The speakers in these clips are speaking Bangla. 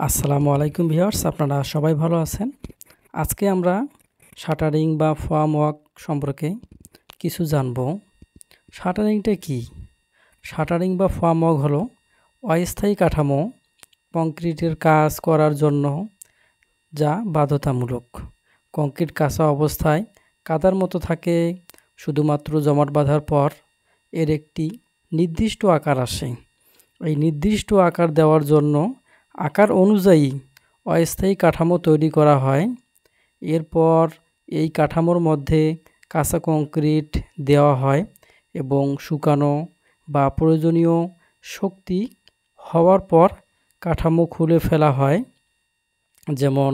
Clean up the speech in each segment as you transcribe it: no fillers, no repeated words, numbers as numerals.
আসসালামু আলাইকুম ভিউয়ার্স, আপনারা সবাই ভালো আছেন। আজকে আমরা শাটারিং বা ফ্রেমওয়ার্ক সম্পর্কে কিছু জানব। শাটারিংটা কি? শাটারিং বা ফ্রেমওয়ার্ক হলো অস্থায়ী কাঠামো কংক্রিটের কাজ করার জন্য যা বাধ্যতামূলক। কংক্রিট কাঁচা অবস্থায় কাদার মতো থাকে, শুধুমাত্র জমাট বাঁধার পর এর একটি নির্দিষ্ট আকার আসে। এই নির্দিষ্ট আকার দেওয়ার জন্য আকার অনুযায়ী অস্থায়ী কাঠামো তৈরি করা হয়। এরপর এই কাঠামোর মধ্যে কাঁচা কংক্রিট দেওয়া হয় এবং শুকানো বা প্রয়োজনীয় শক্তি হওয়ার পর কাঠামো খুলে ফেলা হয়। যেমন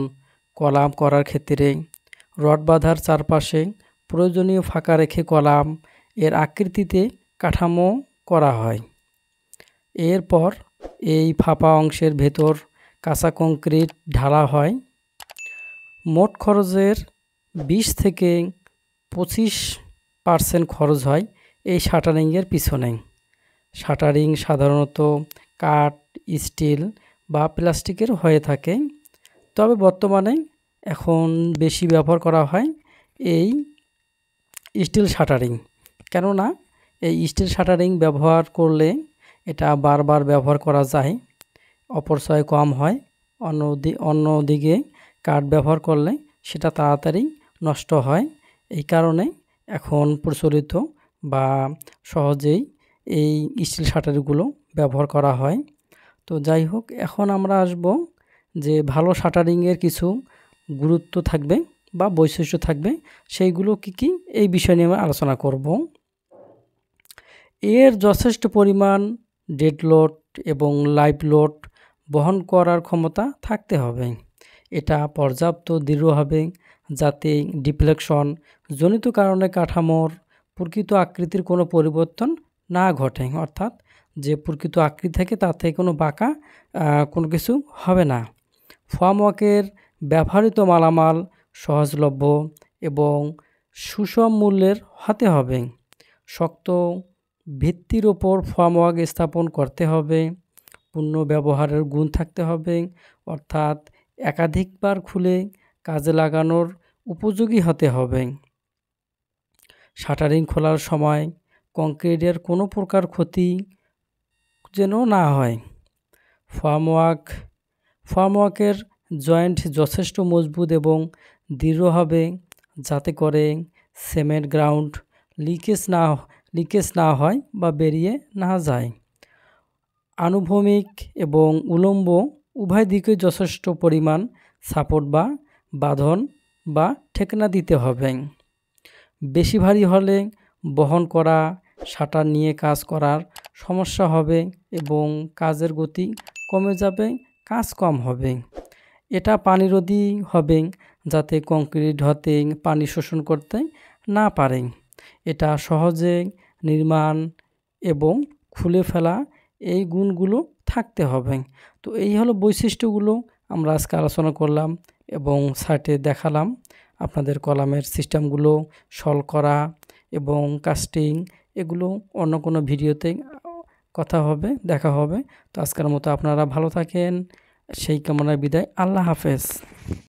কলাম করার ক্ষেত্রে রড বাঁধার চারপাশে প্রয়োজনীয় ফাঁকা রেখে কলাম এর আকৃতিতে কাঠামো করা হয়। এরপর এই ফাঁপা অংশের ভেতর কাঁচা কংক্রিট ঢালা হয়। মোট খরচের 20 থেকে 25% খরচ হয় এই শাটারিংয়ের পিছনে। শাটারিং সাধারণত কাঠ, স্টিল বা প্লাস্টিকের হয়ে থাকে, তবে বর্তমানে এখন বেশি ব্যবহার করা হয় এই স্টিল শাটারিং। কেননা এই স্টিল শাটারিং ব্যবহার করলে এটা বারবার ব্যবহার করা যায়, অপচয় কম হয়। অন্যদিকে কাঠ ব্যবহার করলে সেটা তাড়াতাড়ি নষ্ট হয়। এই কারণে এখন প্রচলিত বা সহজেই এই স্টিল শাটারগুলো ব্যবহার করা হয়। তো যাই হোক, এখন আমরা আসব যে ভালো শাটারিংয়ের কিছু গুরুত্ব থাকবে বা বৈশিষ্ট্য থাকবে, সেইগুলো কি কি এই বিষয় নিয়ে আমরা আলোচনা করব। এর যথেষ্ট পরিমাণ ডেড লোড এবং লাইভ লোড বহন করার ক্ষমতা থাকতে হবে। এটা পর্যাপ্ত দৃঢ় হবে যাতে ডিফ্লেকশন জনিত কারণে কাঠামোর প্রকৃত আকৃতির কোনো পরিবর্তন না ঘটে, অর্থাৎ যে প্রকৃত আকৃতি থাকে তার থেকে কোনো বাঁকা কোনো কিছু হবে না। ফ্রেমওয়ার্কের ব্যবহৃত মালামাল সহজলভ্য এবং সুষম মূল্যের হতে হবে। শক্ত ভিত্তির ওপর ফ্রেমওয়ার্ক স্থাপন করতে হবে। পূর্ণ ব্যবহারের গুণ থাকতে হবে, অর্থাৎ একাধিকবার খুলে কাজে লাগানোর উপযোগী হতে হবে। শাটারিং খোলার সময় কংক্রিটের কোনো প্রকার ক্ষতি যেন না হয়। ফ্রেমওয়ার্কের জয়েন্ট যথেষ্ট মজবুত এবং দৃঢ় হবে যাতে করে সিমেন্ট গ্রাউন্ড লিকেজ না হয় বা বেরিয়ে না যায়। আনুভূমিক এবং উলম্ব উভয় দিকে যথেষ্ট পরিমাণ সাপোর্ট বা বাঁধন বা ঠেকনা দিতে হবে। বেশি ভারী হলে বহন করা শাটার নিয়ে কাজ করার সমস্যা হবে এবং কাজের গতি কমে যাবে, কাজ কম হবে। এটা পানিরোধী হবে যাতে কংক্রিট হতে পানি শোষণ করতে না পারে। এটা সহজে নির্মাণ এবং খুলে ফেলা এই গুণগুলো থাকতে হবে। তো এই হলো বৈশিষ্ট্যগুলো আমরা আজকে আলোচনা করলাম এবং সাইটে দেখালাম আপনাদের কলামের সিস্টেমগুলো সলভ করা এবং কাস্টিং, এগুলো অন্য কোনো ভিডিওতে দেখা হবে। তো আজকের মতো আপনারা ভালো থাকেন, সেই কামনায় বিদায়। আল্লাহ হাফেজ।